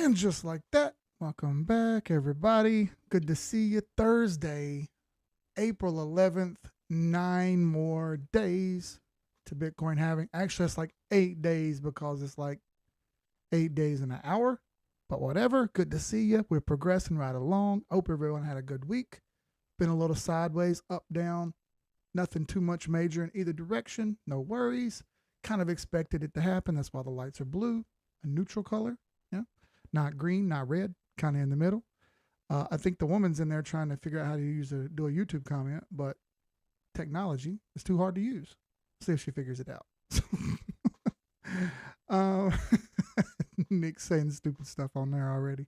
And just like that, welcome back, everybody. Good to see you. Thursday, April 11th, 9 more days to Bitcoin halving. Actually, it's like 8 days because it's like 8 days in an hour. But whatever, good to see you. We're progressing right along. Hope everyone had a good week. Been a little sideways, up, down. Nothing too much major in either direction. No worries. Kind of expected it to happen. That's why the lights are blue, a neutral color. Yeah. Not green, not red, kind of in the middle. I think the woman's in there trying to figure out how to do a YouTube comment, but technology is too hard to use. See if she figures it out. um, Nick saying stupid stuff on there already.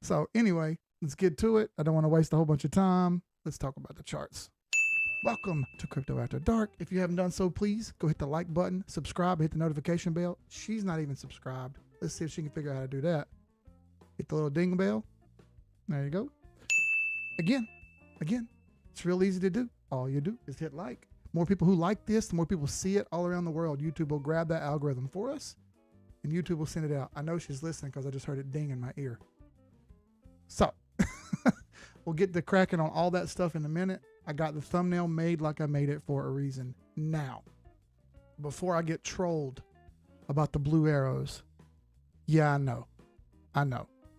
So anyway, let's get to it. I don't want to waste a whole bunch of time. Let's talk about the charts. Welcome to Crypto After Dark. If you haven't done so, please go hit the like button, subscribe, hit the notification bell. She's not even subscribed. Let's see if she can figure out how to do that. Hit the little ding bell. There you go. Again, it's real easy to do. All you do is hit like. More people who like this, the more people see it all around the world. YouTube will grab that algorithm for us, and YouTube will send it out. I know she's listening because I just heard it ding in my ear. So, we'll get to cracking on all that stuff in a minute. I got the thumbnail made like I made it for a reason. Now, before I get trolled about the blue arrows, yeah, I know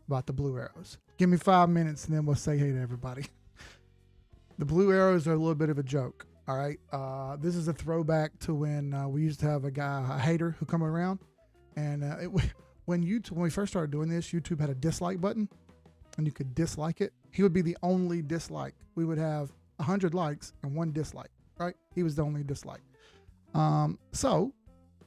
about the blue arrows. Give me 5 minutes and then we'll say hey to everybody. The blue arrows are a little bit of a joke. All right. This is a throwback to when we used to have a hater who come around, and when we first started doing this, YouTube had a dislike button, and you could dislike it. He would be the only dislike. We would have 100 likes and 1 dislike. Right? He was the only dislike. So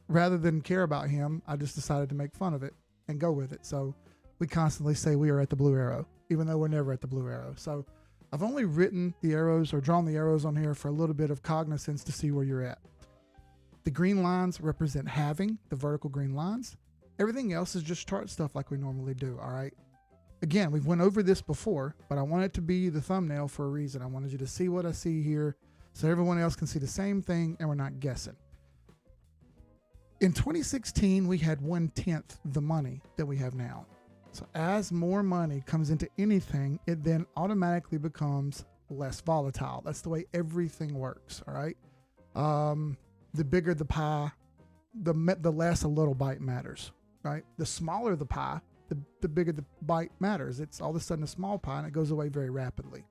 rather than care about him, I just decided to make fun of it and go with it. So we constantly say we are at the blue arrow, even though we're never at the blue arrow. So I've only written the arrows or drawn the arrows on here for a little bit of cognizance to see where you're at. The green lines represent halving, the vertical green lines. Everything else is just chart stuff like we normally do, all right? Again, we've went over this before, but I want it to be the thumbnail for a reason. I wanted you to see what I see here so everyone else can see the same thing and we're not guessing. In 2016, we had 1/10 the money that we have now. So as more money comes into anything, it then automatically becomes less volatile. That's the way everything works, all right? The bigger the pie, the less a little bite matters, right? The smaller the pie, the bigger the bite matters. It's all of a sudden a small pie and it goes away very rapidly,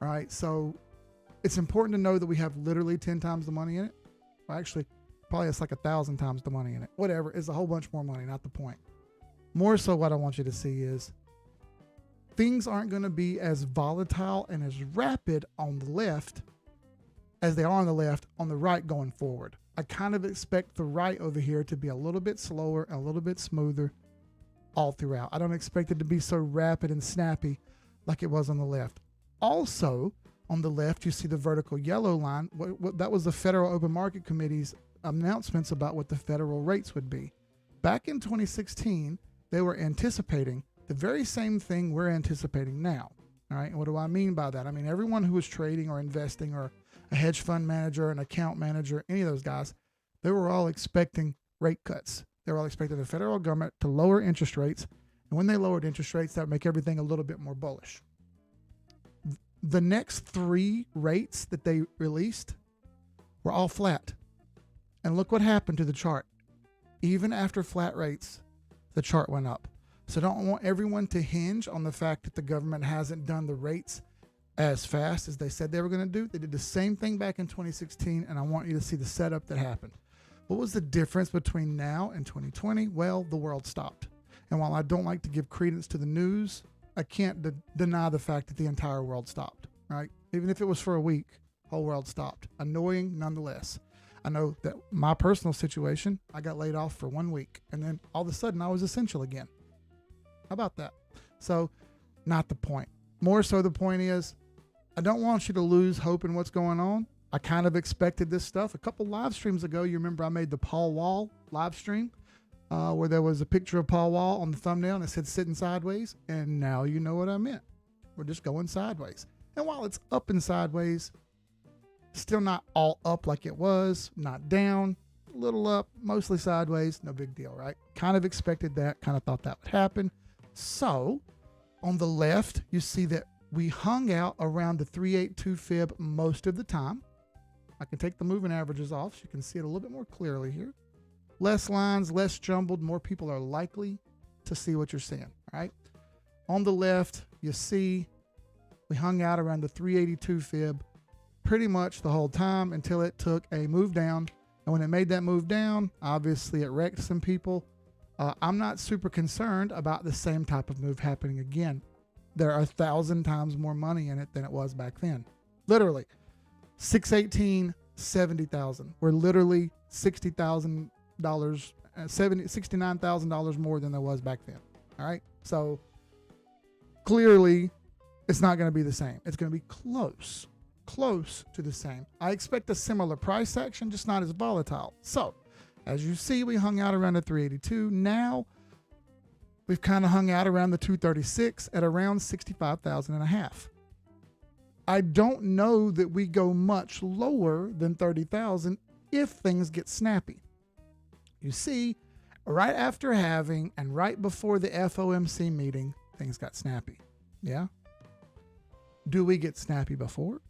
all right? So it's important to know that we have literally 10 times the money in it. Well, actually, probably it's like 1,000 times the money in it. Whatever, it's a whole bunch more money, not the point. More so what I want you to see is things aren't going to be as volatile and as rapid on the left as they are on the left on the right going forward. I kind of expect the right over here to be a little bit slower and a little bit smoother all throughout. I don't expect it to be so rapid and snappy like it was on the left. Also, on the left, you see the vertical yellow line. That was the Federal Open Market Committee's announcements about what the federal rates would be. Back in 2016, they were anticipating the very same thing we're anticipating now. All right. And what do I mean by that? I mean, everyone who was trading or investing or a hedge fund manager, an account manager, any of those guys, they were all expecting rate cuts. They were all expecting the federal government to lower interest rates. And when they lowered interest rates, that would make everything a little bit more bullish. The next 3 rates that they released were all flat. And look what happened to the chart. Even after flat rates, the chart went up. So don't want everyone to hinge on the fact that the government hasn't done the rates as fast as they said they were going to do. They did the same thing back in 2016, and I want you to see the setup that happened. What was the difference between now and 2020? Well, the world stopped. And while I don't like to give credence to the news, I can't deny the fact that the entire world stopped, right? Even if it was for a week, whole world stopped. Annoying nonetheless. I know that my personal situation, I got laid off for 1 week, and then all of a sudden I was essential again. How about that? So, not the point. More so the point is, I don't want you to lose hope in what's going on. I kind of expected this stuff. A couple live streams ago, you remember I made the Paul Wall live stream where there was a picture of Paul Wall on the thumbnail and it said sitting sideways, and now you know what I meant. We're just going sideways. And while it's up and sideways, still not all up like it was, not down, little up, mostly sideways, no big deal, right? Kind of expected that, kind of thought that would happen. So on the left, you see that we hung out around the 382 fib most of the time. I can take the moving averages off so you can see it a little bit more clearly here. Less lines, less jumbled, more people are likely to see what you're seeing, all right? On the left, you see we hung out around the 382 fib pretty much the whole time until it took a move down. And when it made that move down, obviously it wrecked some people. I'm not super concerned about the same type of move happening again. There are 1,000 times more money in it than it was back then. Literally, 618, 70,000. We're literally $60,000, $69,000 more than there was back then. All right. So clearly it's not going to be the same. It's going to be close to the same. I expect a similar price action, just not as volatile. So as you see, we hung out around the 382. Now we've kind of hung out around the 236 at around 65,000 and a half. I don't know that we go much lower than 30,000 if things get snappy. You see, right after halving and right before the FOMC meeting, things got snappy. Yeah. Do we get snappy before?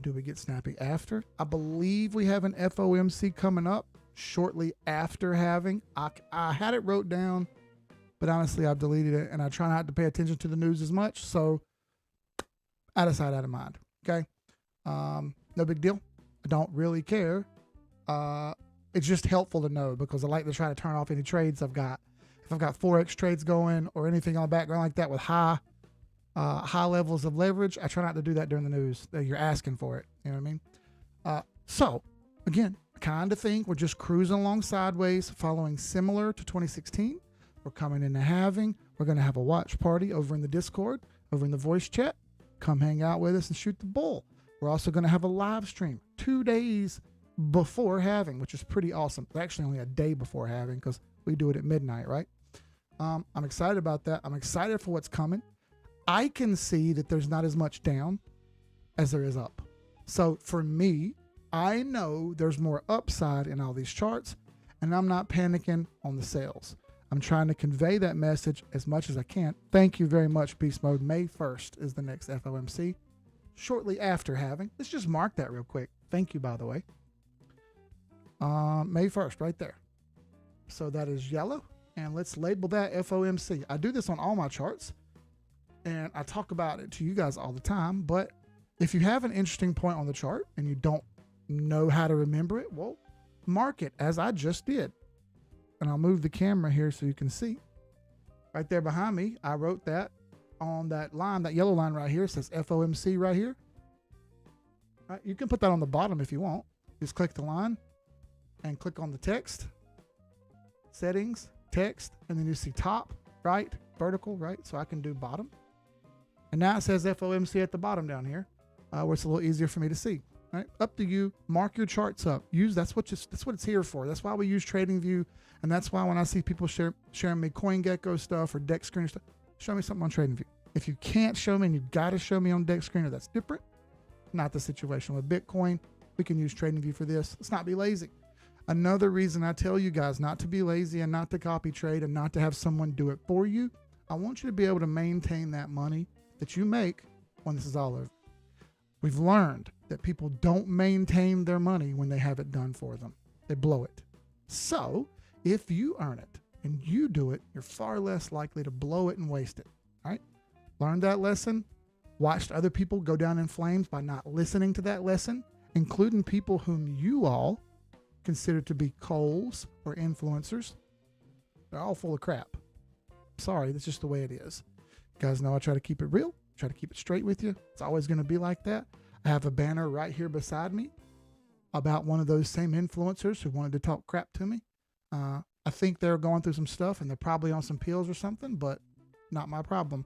Do we get snappy after? I believe we have an FOMC coming up shortly after halving. I had it wrote down, but honestly, I've deleted it and I try not to pay attention to the news as much. So out of sight, out of mind. Okay. No big deal. I don't really care. It's just helpful to know because I like to try to turn off any trades I've got. If I've got Forex trades going or anything on the background like that with high levels of leverage, I try not to do that during the news. You're asking for it. You know what I mean? So again, I kind of think we're just cruising along sideways, following similar to 2016. We're coming into halving. We're going to have a watch party over in the Discord, over in the voice chat. Come hang out with us and shoot the bull. We're also going to have a live stream 2 days before halving, which is pretty awesome. It's actually only a day before halving because we do it at midnight, right? I'm excited about that. I'm excited for what's coming. I can see that there's not as much down as there is up. So for me, I know there's more upside in all these charts, and I'm not panicking on the sales. I'm trying to convey that message as much as I can. Thank you very much, Beast Mode. May 1st is the next FOMC. Shortly after halving. Let's just mark that real quick. Thank you, by the way. May 1st, right there. So that is yellow. And let's label that FOMC. I do this on all my charts. And I talk about it to you guys all the time. But if you have an interesting point on the chart and you don't know how to remember it, well, mark it as I just did. And I'll move the camera here so you can see. Right there behind me, I wrote that on that line, that yellow line right here. It says FOMC right here. Right, you can put that on the bottom if you want. Just click the line and click on the text, settings, text, and then you see top, right, vertical, right? So I can do bottom. And now it says FOMC at the bottom down here, where it's a little easier for me to see. Right? Up to you. Mark your charts up. That's what it's here for. That's why we use TradingView, and that's why when I see people sharing me CoinGecko stuff or DexScreener stuff, show me something on TradingView. If you can't show me and you got to show me on DexScreener, that's different. Not the situation with Bitcoin. We can use TradingView for this. Let's not be lazy. Another reason I tell you guys not to be lazy and not to copy trade and not to have someone do it for you, I want you to be able to maintain that money that you make when this is all over. We've learned that people don't maintain their money when they have it done for them. They blow it. So if you earn it and you do it, you're far less likely to blow it and waste it. All right? Learned that lesson. Watched other people go down in flames by not listening to that lesson, including people whom you all consider to be coals or influencers. They're all full of crap. Sorry, that's just the way it is. You guys know I try to keep it real, try to keep it straight with you. It's always going to be like that. I have a banner right here beside me about one of those same influencers who wanted to talk crap to me. I think they're going through some stuff and they're probably on some pills or something, but not my problem.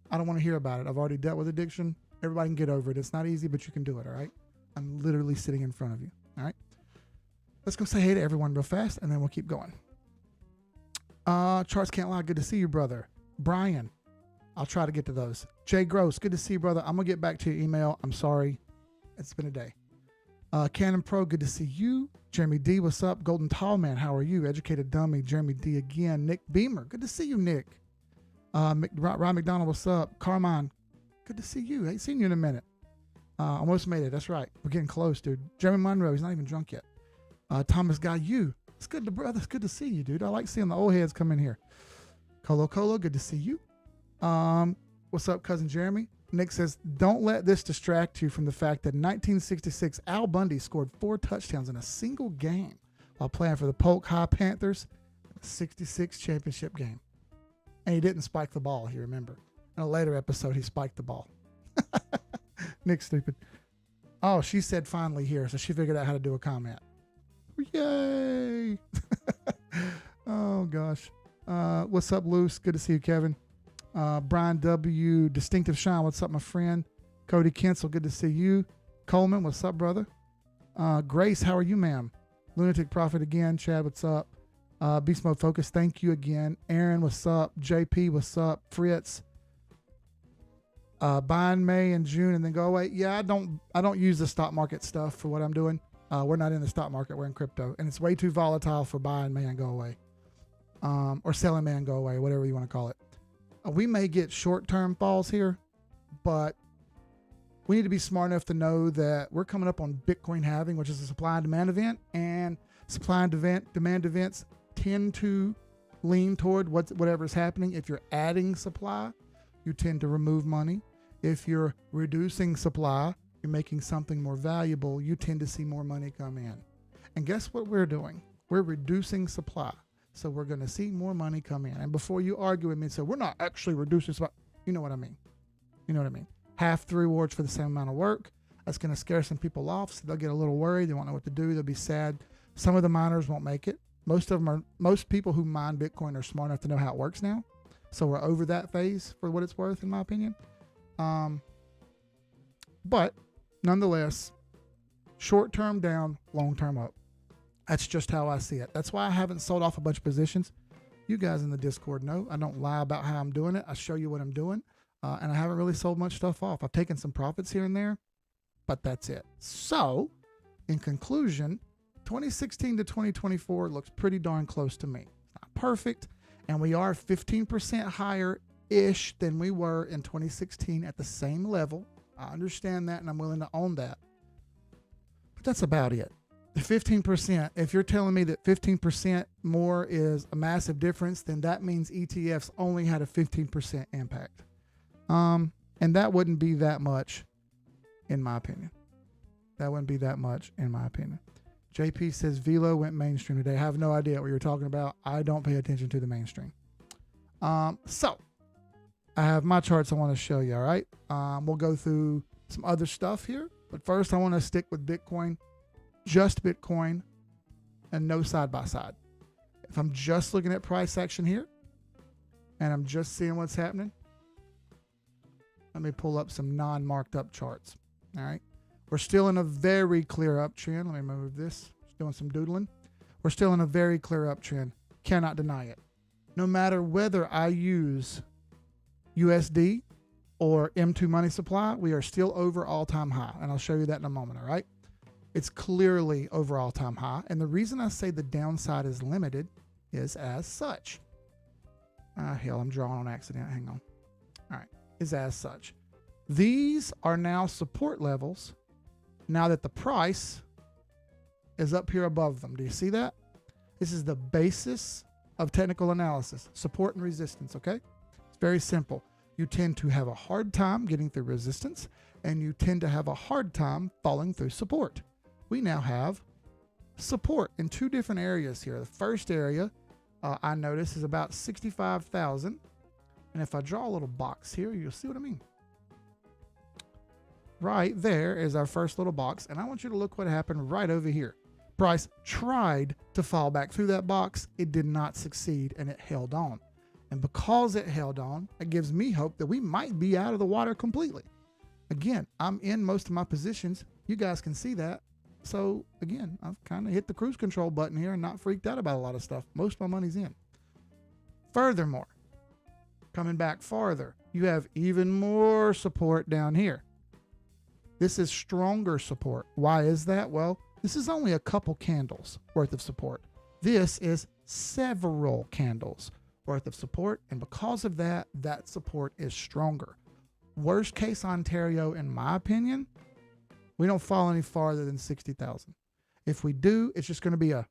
I don't want to hear about it. I've already dealt with addiction. Everybody can get over it. It's not easy, but you can do it, all right? I'm literally sitting in front of you, all right? Let's go say hey to everyone real fast, and then we'll keep going. Charts Can't Lie. Good to see you, brother. Brian, I'll try to get to those. Jay Gross, good to see you, brother. I'm going to get back to your email. I'm sorry. It's been a day. Cannon Pro, good to see you. Jeremy D, what's up? Golden Tall Man, how are you? Educated Dummy, Jeremy D again. Nick Beamer, good to see you, Nick. Ryan McDonald, what's up? Carmine, good to see you. I ain't seen you in a minute. Almost made it. That's right. We're getting close, dude. Jeremy Monroe, he's not even drunk yet. Thomas Guy, it's good to brother. It's good to see you, dude. I like seeing the old heads come in here. Colo, good to see you. What's up, cousin Jeremy? Nick says, don't let this distract you from the fact that in 1966, Al Bundy scored 4 touchdowns in a single game while playing for the Polk High Panthers in the 66 championship game. And he didn't spike the ball, you remember. In a later episode, he spiked the ball. Nick's stupid. Oh, she said finally here, so she figured out how to do a comment. Yay! Oh, gosh. What's up, Luce? Good to see you, Kevin. Brian W. Distinctive Shine, what's up, my friend? Cody Kensel, good to see you. Coleman, what's up, brother? Grace, how are you, ma'am? Lunatic Prophet again. Chad, what's up? Beast Mode Focus, thank you again. Aaron, what's up? JP, what's up? Fritz. Buy in May and June and then go away. Yeah, I don't use the stock market stuff for what I'm doing. We're not in the stock market, we're in crypto. And it's way too volatile for buy in May and go away. Or sell in May and go away, whatever you want to call it. We may get short-term falls here, but we need to be smart enough to know that we're coming up on Bitcoin halving, which is a supply and demand event, and supply and demand events tend to lean toward whatever is happening. If you're adding supply, you tend to remove money. If you're reducing supply, you're making something more valuable, you tend to see more money come in. And guess what we're doing? We're reducing supply. So we're going to see more money come in. And before you argue with me and say, we're not actually reducing supply, you know what I mean. You know what I mean. Half the rewards for the same amount of work. That's going to scare some people off. So they'll get a little worried. They won't know what to do. They'll be sad. Some of the miners won't make it. Most people who mine Bitcoin are smart enough to know how it works now. So we're over that phase for what it's worth, in my opinion. But nonetheless, short-term down, long-term up. That's just how I see it. That's why I haven't sold off a bunch of positions. You guys in the Discord know I don't lie about how I'm doing it. I show you what I'm doing. And I haven't really sold much stuff off. I've taken some profits here and there, but that's it. So, in conclusion, 2016 to 2024 looks pretty darn close to me. It's not perfect, and we are 15% higher-ish than we were in 2016 at the same level. I understand that, and I'm willing to own that. But that's about it. The 15%, if you're telling me that 15% more is a massive difference, then that means ETFs only had a 15% impact. And that wouldn't be that much, in my opinion. That wouldn't be that much, in my opinion. JP says Velo went mainstream today. I have no idea what you're talking about. I don't pay attention to the mainstream. So, I have my charts I want to show you, all right? We'll go through some other stuff here. But first, I want to stick with Bitcoin. Just Bitcoin and no side-by-side. If I'm just looking at price action here and I'm just seeing what's happening, let me pull up some non-marked up charts. All right. We're still in a very clear uptrend. Let me move this. Just doing some doodling. We're still in a very clear uptrend. Cannot deny it. No matter whether I use USD or M2 money supply, we are still over all-time high. And I'll show you that in a moment. All right. It's clearly over all-time high. And the reason I say the downside is limited is as such. Hell, I'm drawing on accident. Hang on. All right. Is as such. These are now support levels now that the price is up here above them. Do you see that? This is the basis of technical analysis. Support and resistance, okay? It's very simple. You tend to have a hard time getting through resistance, and you tend to have a hard time falling through support. We now have support in two different areas here. The first area I notice is about 65,000. And if I draw a little box here, you'll see what I mean. Right there is our first little box. And I want you to look what happened right over here. Price tried to fall back through that box. It did not succeed, and it held on. And because it held on, it gives me hope that we might be out of the water completely. Again, I'm in most of my positions. You guys can see that. So again, I've kind of hit the cruise control button here and not freaked out about a lot of stuff. Most of my money's in. Furthermore, coming back farther, you have even more support down here. This is stronger support. Why is that? Well, this is only a couple candles worth of support. This is several candles worth of support. And because of that, that support is stronger. Worst case Ontario, in my opinion, we don't fall any farther than 60,000. If we do, it's just going to be a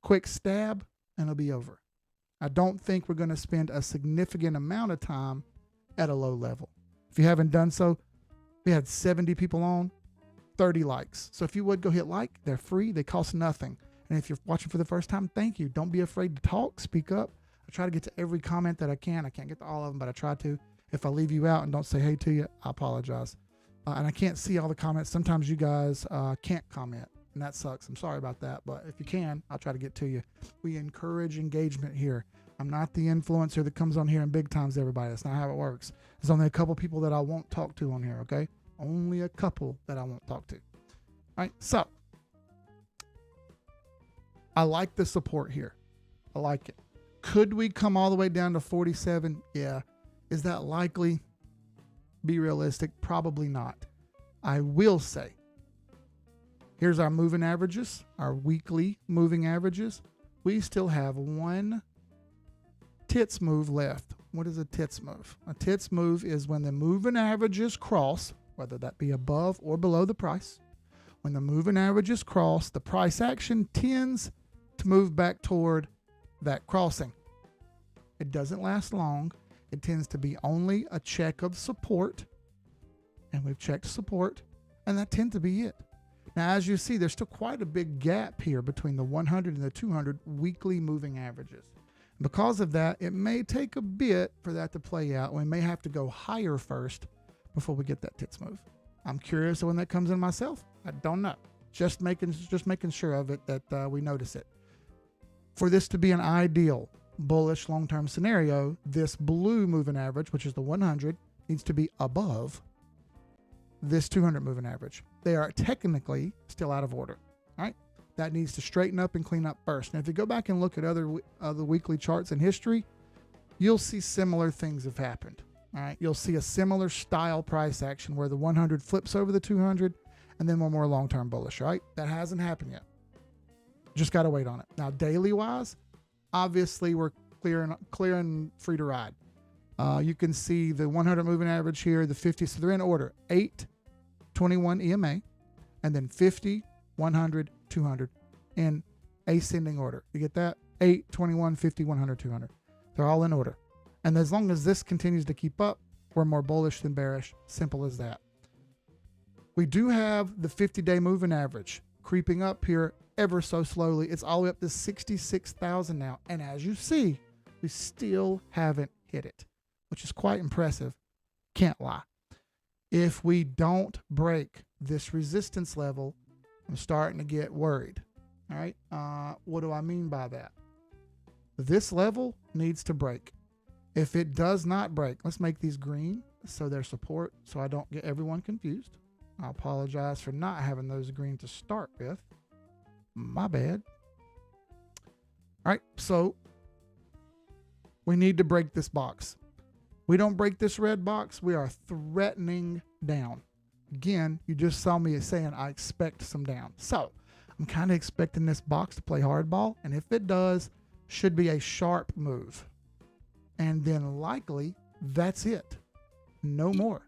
quick stab and it'll be over. I don't think we're going to spend a significant amount of time at a low level. If you haven't done so, we had 70 people on, 30 likes. So if you would go hit like, they're free, they cost nothing. And if you're watching for the first time, thank you. Don't be afraid to talk, speak up. I try to get to every comment that I can. I can't get to all of them, but I try to. If I leave you out and don't say hey to you, I apologize. And I can't see all the comments. Sometimes you guys can't comment, and that sucks. I'm sorry about that, but if you can, I'll try to get to you. We encourage engagement here. I'm not the influencer that comes on here and big times everybody. That's not how it works. There's only a couple people that I won't talk to on here, okay? Only a couple that I won't talk to. All right, so I like the support here. I like it. Could we come all the way down to 47? Yeah. Is that likely? Be realistic. Probably not. I will say, here's our moving averages, our weekly moving averages. We still have one tits move left. What is a tits move? A tits move is when the moving averages cross, whether that be above or below the price. When the moving averages cross, the price action tends to move back toward that crossing. It doesn't last long. It tends to be only a check of support, and we've checked support, and that tends to be it. Now, as you see, there's still quite a big gap here between the 100 and the 200 weekly moving averages. And because of that, it may take a bit for that to play out. We may have to go higher first before we get that tits move. I'm curious when that comes in myself. I don't know. Just making sure of it that we notice it. For this to be an ideal bullish long-term scenario, this blue moving average, which is the 100, needs to be above this 200 moving average. They are technically still out of order. All right, that needs to straighten up and clean up first. And if you go back and look at other weekly charts in history, you'll see similar things have happened. All right, you'll see a similar style price action where the 100 flips over the 200, and then we're more long-term bullish. Right, that hasn't happened yet. Just got to wait on it. Now, daily wise, obviously we're clear and free to ride. You can see the 100 moving average here, the 50. So they're in order: 8, 21 EMA, and then 50, 100, 200 in ascending order. You get that? 8, 21, 50, 100, 200. They're all in order. And as long as this continues to keep up, we're more bullish than bearish. Simple as that. We do have the 50-day moving average creeping up here ever so slowly. It's all the way up to 66,000 now. And as you see, we still haven't hit it, which is quite impressive. Can't lie. If we don't break this resistance level, I'm starting to get worried. All right. What do I mean by that? This level needs to break. If it does not break, let's make these green so they're support, so I don't get everyone confused. I apologize for not having those green to start with. My bad. All right, so we need to break this box. We don't break this red box, we are threatening down. Again, you just saw me saying I expect some down. So I'm kind of expecting this box to play hardball, and if it does, should be a sharp move. And then likely that's it. No more.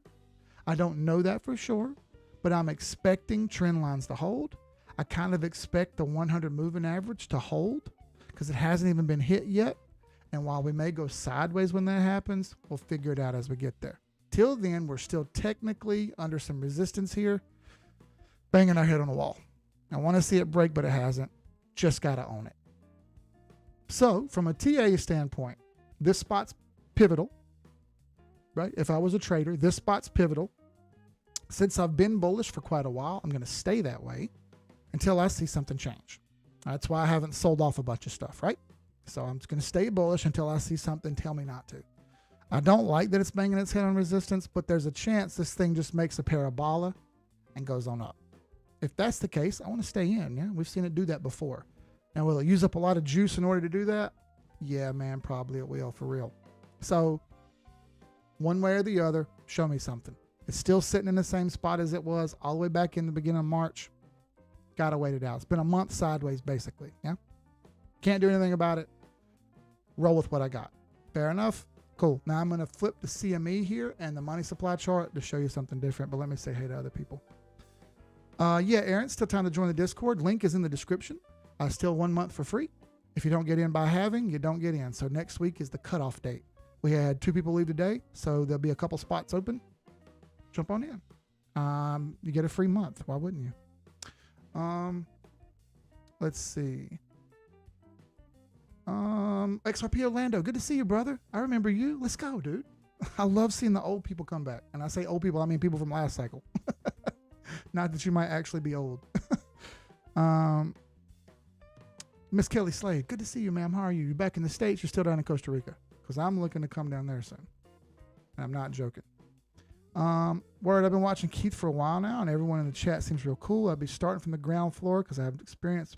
I don't know that for sure, but I'm expecting trend lines to hold. I kind of expect the 100 moving average to hold because it hasn't even been hit yet. And while we may go sideways when that happens, we'll figure it out as we get there. Till then, we're still technically under some resistance here, banging our head on the wall. I want to see it break, but it hasn't. Just got to own it. So from a TA standpoint, this spot's pivotal, right? If I was a trader, this spot's pivotal. Since I've been bullish for quite a while, I'm going to stay that way until I see something change. That's why I haven't sold off a bunch of stuff, right? So I'm just going to stay bullish until I see something tell me not to. I don't like that it's banging its head on resistance, but there's a chance this thing just makes a parabola and goes on up. If that's the case, I want to stay in. Yeah, we've seen it do that before. Now, will it use up a lot of juice in order to do that? Yeah, man, probably it will, for real. So one way or the other, show me something. It's still sitting in the same spot as it was all the way back in the beginning of March. Got to wait it out. It's been a month sideways, basically. Yeah. Can't do anything about it. Roll with what I got. Fair enough. Cool. Now I'm going to flip the CME here and the money supply chart to show you something different, but let me say hey to other people. Yeah, Aaron, still time to join the Discord. Link is in the description. Still 1 month for free. If you don't get in by halving, you don't get in. So next week is the cutoff date. We had 2 people leave today, so there'll be a couple spots open. Jump on in. You get a free month. Why wouldn't you? Let's see. XRP Orlando, good to see you, brother. I remember you. Let's go, dude. I love seeing the old people come back. And I say old people, I mean people from last cycle. Not that you might actually be old. Miss Kelly Slade, good to see you, ma'am. How are you? You back in the States? You're still down in Costa Rica? Because I'm looking to come down there soon. And I'm not joking. Word, I've been watching Keith for a while now, and everyone in the chat seems real cool. I'll be starting from the ground floor because I have experience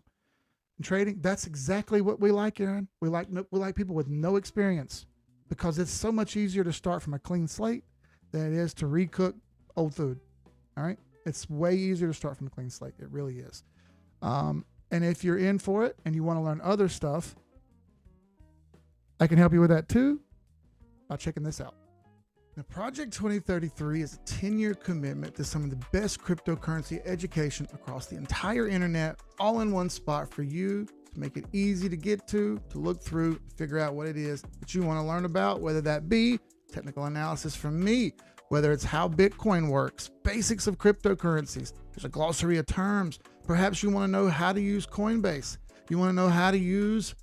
in trading. That's exactly what we like, Aaron. We like people with no experience because it's so much easier to start from a clean slate than it is to recook old food. All right? It's way easier to start from a clean slate. It really is. And if you're in for it and you want to learn other stuff, I can help you with that too by checking this out. Now, Project 2033 is a 10-year commitment to some of the best cryptocurrency education across the entire internet, all in one spot for you to make it easy to get to look through, figure out what it is that you want to learn about, whether that be technical analysis from me, whether it's how Bitcoin works, basics of cryptocurrencies, there's a glossary of terms. Perhaps you want to know how to use Coinbase. You want to know how to use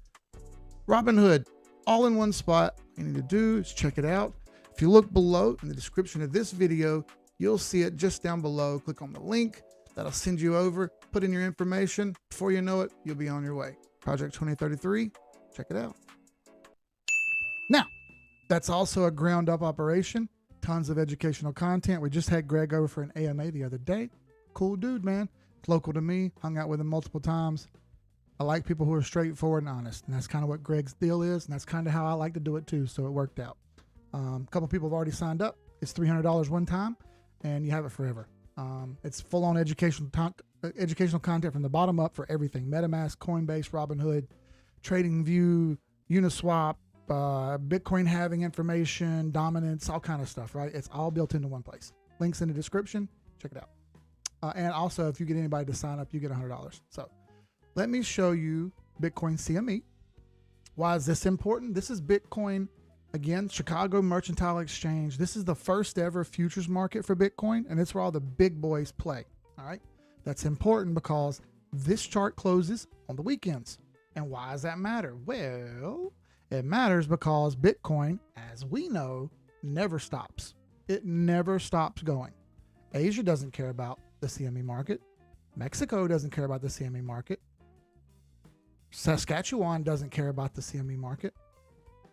Robinhood, all in one spot. All you need to do is check it out. If you look below in the description of this video, you'll see it just down below. Click on the link. That'll send you over. Put in your information. Before you know it, you'll be on your way. Project 2033, check it out. Now, that's also a ground up operation. Tons of educational content. We just had Greg over for an AMA the other day. Cool dude, man. It's local to me. Hung out with him multiple times. I like people who are straightforward and honest. And that's kind of what Greg's deal is. And that's kind of how I like to do it too. So it worked out. A couple people have already signed up. It's $300 one time and you have it forever. It's full on educational content from the bottom up for everything. MetaMask, Coinbase, Robinhood, TradingView, Uniswap, Bitcoin halving information, dominance, all kind of stuff, right? It's all built into one place. Links in the description. Check it out. And also, if you get anybody to sign up, you get $100. So let me show you Bitcoin CME. Why is this important? This is Bitcoin, again, Chicago Mercantile Exchange. This is the first ever futures market for Bitcoin, and it's where all the big boys play. All right. That's important because this chart closes on the weekends. And why does that matter? Well, it matters because Bitcoin, as we know, never stops. It never stops going. Asia doesn't care about the CME market. Mexico doesn't care about the CME market. Saskatchewan doesn't care about the CME market.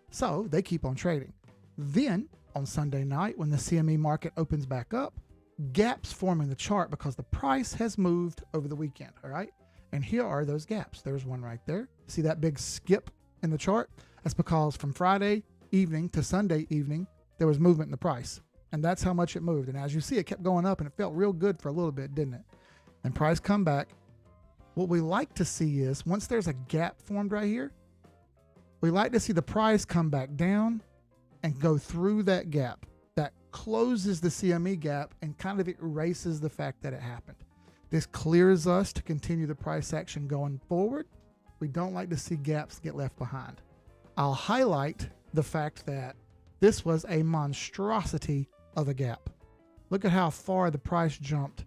So they keep on trading. Then on Sunday night, when the CME market opens back up, gaps form in the chart because the price has moved over the weekend. All right. And here are those gaps. There's one right there. See that big skip in the chart? That's because from Friday evening to Sunday evening, there was movement in the price. And that's how much it moved. And as you see, it kept going up and it felt real good for a little bit, didn't it? And price come back. What we like to see is once there's a gap formed right here, we like to see the price come back down and go through that gap. That closes the CME gap and kind of erases the fact that it happened. This clears us to continue the price action going forward. We don't like to see gaps get left behind. I'll highlight the fact that this was a monstrosity of a gap. Look at how far the price jumped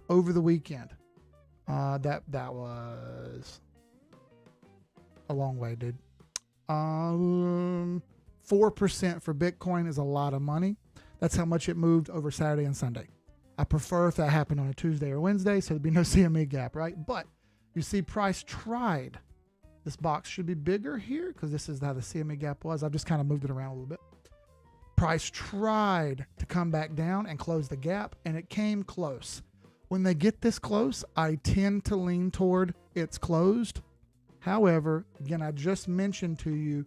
over the weekend. That was a long way, dude. 4% for Bitcoin is a lot of money. That's how much it moved over Saturday and Sunday. I prefer if that happened on a Tuesday or Wednesday, so there'd be no CME gap, right? But you see price tried. This box should be bigger here because this is how the CME gap was. I've just kind of moved it around a little bit. Price tried to come back down and close the gap, and it came close. When they get this close, I tend to lean toward it's closed. However, again, I just mentioned to you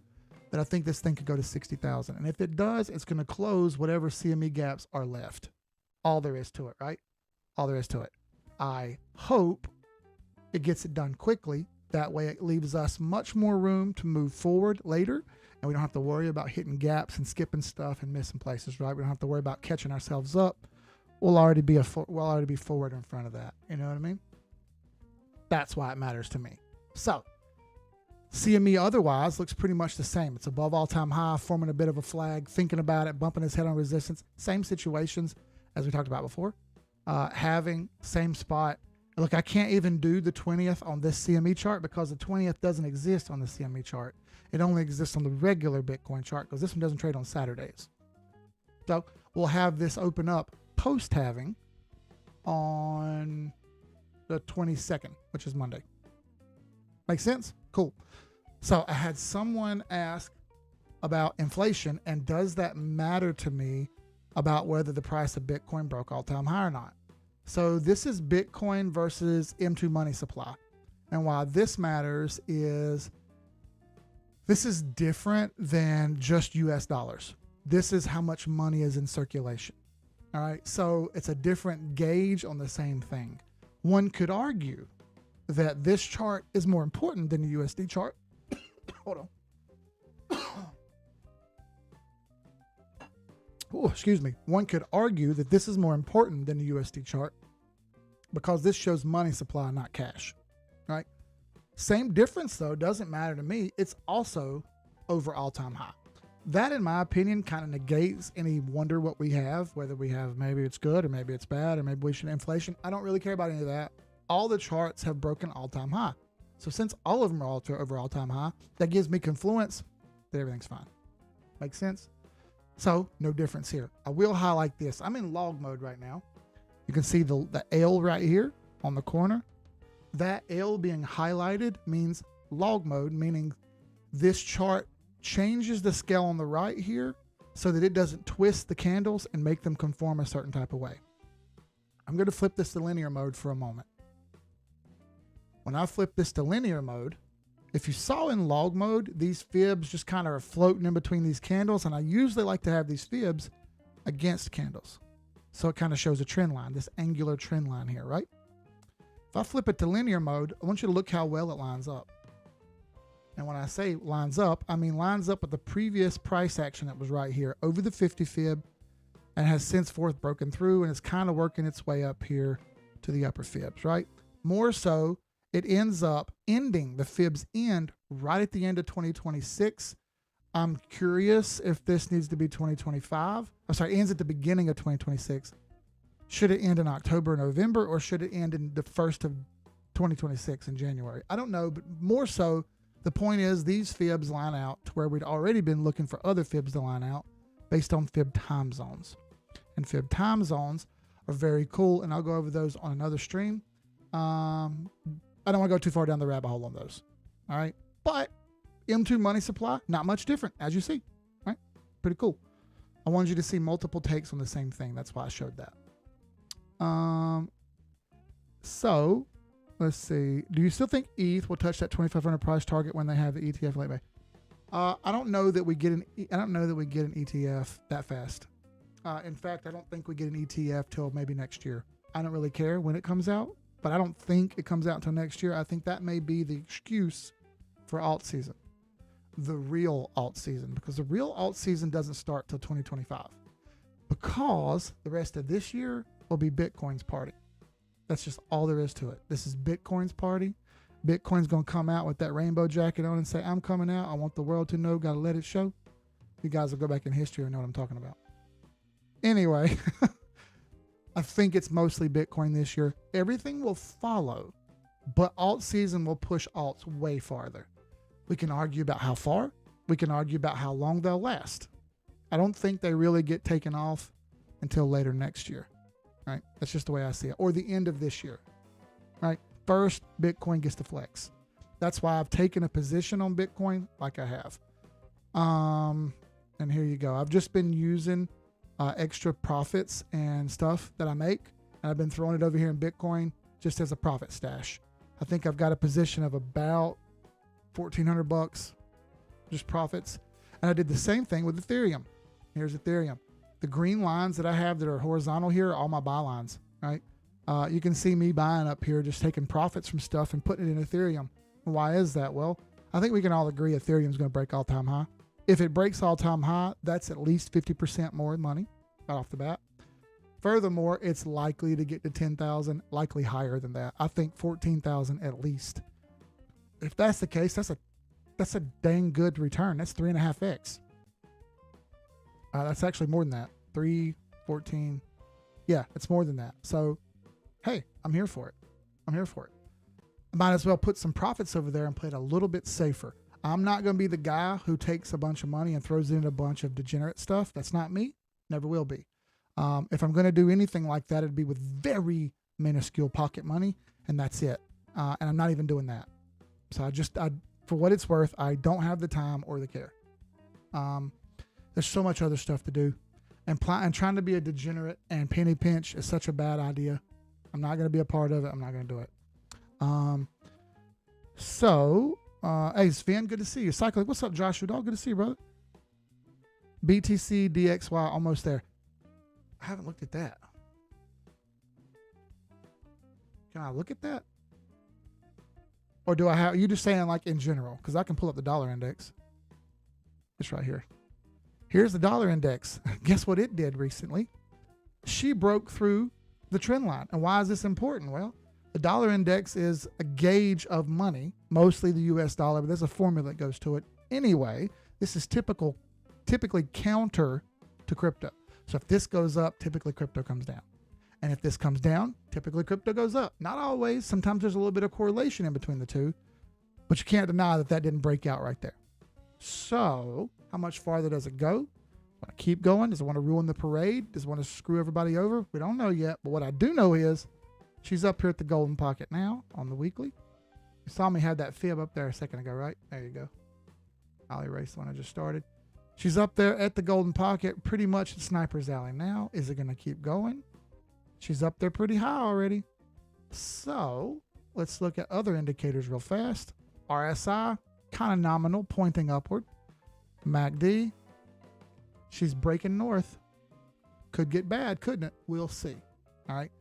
that I think this thing could go to 60,000. And if it does, it's going to close whatever CME gaps are left. All there is to it, right? All there is to it. I hope it gets it done quickly. That way it leaves us much more room to move forward later and we don't have to worry about hitting gaps and skipping stuff and missing places, right? We don't have to worry about catching ourselves up. We'll already be forward in front of that. You know what I mean? That's why it matters to me. So CME otherwise looks pretty much the same. It's above all-time high, forming a bit of a flag, thinking about it, bumping his head on resistance. Same situations as we talked about before. Having same spot. Look, I can't even do the 20th on this CME chart because the 20th doesn't exist on the CME chart. It only exists on the regular Bitcoin chart because this one doesn't trade on Saturdays. So we'll have this open up post-halving on the 22nd, which is Monday. Make sense? Cool. So I had someone ask about inflation and does that matter to me about whether the price of Bitcoin broke all-time high or not. So this is Bitcoin versus M2 money supply. And why this matters is this is different than just US dollars. This is how much money is in circulation. All right. So it's a different gauge on the same thing. One could argue that this chart is more important than the USD chart. Hold on. Oh, excuse me. One could argue that this is more important than the USD chart because this shows money supply, not cash, right? Same difference though, doesn't matter to me. It's also over all-time high. That, in my opinion, kind of negates any wonder what we have, whether we have maybe it's good or maybe it's bad or maybe we should inflation. I don't really care about any of that. All the charts have broken all-time high. So since all of them are over all-time high, that gives me confluence that everything's fine. Makes sense? So no difference here. I will highlight this. I'm in log mode right now. You can see the L right here on the corner. That L being highlighted means log mode, meaning this chart changes the scale on the right here so that it doesn't twist the candles and make them conform a certain type of way. I'm going to flip this to linear mode for a moment. When I flip this to linear mode, if you saw in log mode, these fibs just kind of are floating in between these candles, and I usually like to have these fibs against candles. So it kind of shows a trend line, this angular trend line here, right? If I flip it to linear mode, I want you to look how well it lines up. And when I say lines up, I mean lines up with the previous price action that was right here over the 50 fib and has since forth broken through and is kind of working its way up here to the upper fibs, right? More so, it ends up ending, the fibs end right at the end of 2026. I'm curious if this needs to be 2025. I'm sorry, it ends at the beginning of 2026. Should it end in October, November, or should it end in the first of 2026 in January? I don't know, but more so, the point is these fibs line out to where we'd already been looking for other fibs to line out based on fib time zones. And fib time zones are very cool, and I'll go over those on another stream. I don't want to go too far down the rabbit hole on those. All right. But M2 money supply, not much different, as you see. Right? Pretty cool. I wanted you to see multiple takes on the same thing. That's why I showed that. So let's see. Do you still think ETH will touch that 2,500 price target when they have the ETF late May? I don't know that we get an ETF that fast. In fact, I don't think we get an ETF till maybe next year. I don't really care when it comes out, but I don't think it comes out until next year. I think that may be the excuse for alt season, the real alt season, because the real alt season doesn't start till 2025 because the rest of this year will be Bitcoin's party. That's just all there is to it. This is Bitcoin's party. Bitcoin's going to come out with that rainbow jacket on and say, I'm coming out. I want the world to know. Got to let it show. You guys will go back in history and know what I'm talking about. Anyway, I think it's mostly Bitcoin this year. Everything will follow, but alt season will push alts way farther. We can argue about how far. We can argue about how long they'll last. I don't think they really get taken off until later next year, right? That's just the way I see it. Or the end of this year, right? First, Bitcoin gets to flex. That's why I've taken a position on Bitcoin like I have. And here you go. I've just been using extra profits and stuff that I make, and I've been throwing it over here in Bitcoin just as a profit stash. I think I've got a position of about $1,400 just profits. And I did the same thing with Ethereum. Here's Ethereum. The green lines that I have that are horizontal here are all my buy lines, right? You can see me buying up here, just taking profits from stuff and putting it in Ethereum. Why is that? Well, I think we can all agree Ethereum is going to break all-time high. If it breaks all-time high, that's at least 50% more money right off the bat. Furthermore, it's likely to get to 10,000, likely higher than that. I think 14,000 at least. If that's the case, that's a dang good return. That's 3.5x. That's actually more than that. 3, 14. Yeah, it's more than that. So, hey, I'm here for it. I'm here for it. I might as well put some profits over there and play it a little bit safer. I'm not going to be the guy who takes a bunch of money and throws it in a bunch of degenerate stuff. That's not me. Never will be. If I'm going to do anything like that, it'd be with very minuscule pocket money, and that's it. And I'm not even doing that. So for what it's worth, I don't have the time or the care. There's so much other stuff to do. And trying to be a degenerate and penny pinch is such a bad idea. I'm not going to be a part of it. I'm not going to do it. Hey, Sven, good to see you. Cyclic, what's up, Joshua Dog? Good to see you, brother. BTC DXY, almost there. I haven't looked at that. Can I look at that? Or do I have, you just saying like in general? Because I can pull up the dollar index. It's right here. Here's the dollar index. Guess what it did recently? She broke through the trend line. And why is this important? Well, the dollar index is a gauge of money, mostly the US dollar, but there's a formula that goes to it. Anyway, this is typically counter to crypto. So if this goes up, typically crypto comes down. And if this comes down, typically crypto goes up. Not always. Sometimes there's a little bit of correlation in between the two, but you can't deny that that didn't break out right there. So how much farther does it go? Want to keep going? Does it want to ruin the parade? Does it want to screw everybody over? We don't know yet. But what I do know is she's up here at the golden pocket now on the weekly. You saw me have that fib up there a second ago, right? There you go. I'll erase the one I just started. She's up there at the golden pocket, pretty much at Sniper's Alley now. Is it going to keep going? She's up there pretty high already. So let's look at other indicators real fast. RSI, kind of nominal, pointing upward. MACD, she's breaking north. Could get bad, couldn't it? We'll see. All right.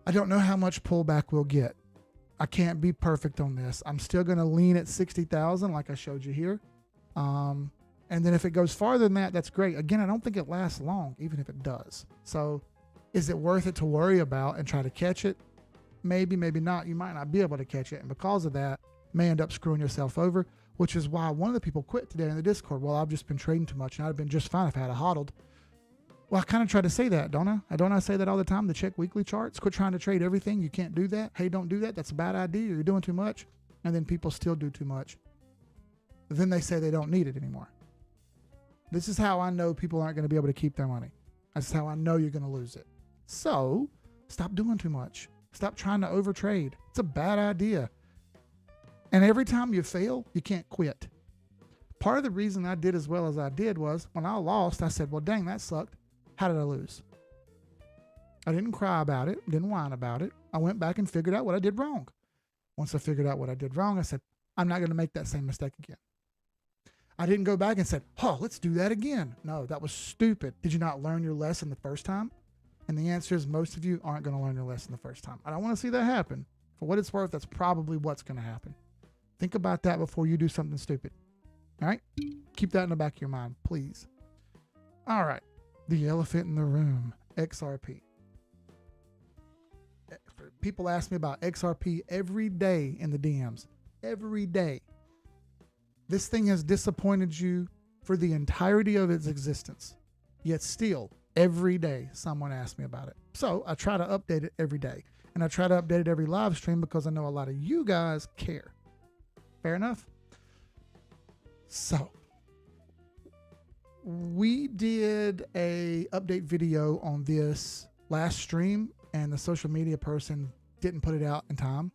I don't know how much pullback we'll get. I can't be perfect on this. I'm still going to lean at 60,000 like I showed you here. And then if it goes farther than that, that's great. Again, I don't think it lasts long, even if it does. So is it worth it to worry about and try to catch it? Maybe, maybe not. You might not be able to catch it. And because of that, may end up screwing yourself over, which is why one of the people quit today in the Discord. Well, I've just been trading too much and I'd have been just fine if I had a hodled. Well, I kind of try to say that, don't I? Don't I say that all the time to check weekly charts? Quit trying to trade everything. You can't do that. Hey, don't do that. That's a bad idea. You're doing too much. And then people still do too much. Then they say they don't need it anymore. This is how I know people aren't going to be able to keep their money. That's how I know you're going to lose it. So stop doing too much. Stop trying to overtrade. It's a bad idea. And every time you fail, you can't quit. Part of the reason I did as well as I did was when I lost, I said, well, dang, that sucked. How did I lose? I didn't cry about it, didn't whine about it. I went back and figured out what I did wrong. Once I figured out what I did wrong, I said, I'm not going to make that same mistake again. I didn't go back and said, oh, let's do that again. No, that was stupid. Did you not learn your lesson the first time? And the answer is most of you aren't going to learn your lesson the first time. I don't want to see that happen. For what it's worth, that's probably what's going to happen. Think about that before you do something stupid. All right? Keep that in the back of your mind, please. All right. The elephant in the room, XRP. People ask me about XRP every day in the DMs. Every day. This thing has disappointed you for the entirety of its existence. Yet still, every day, someone asks me about it. So I try to update it every day. And I try to update it every live stream because I know a lot of you guys care. Fair enough? So, we did a update video on this last stream and the social media person didn't put it out in time.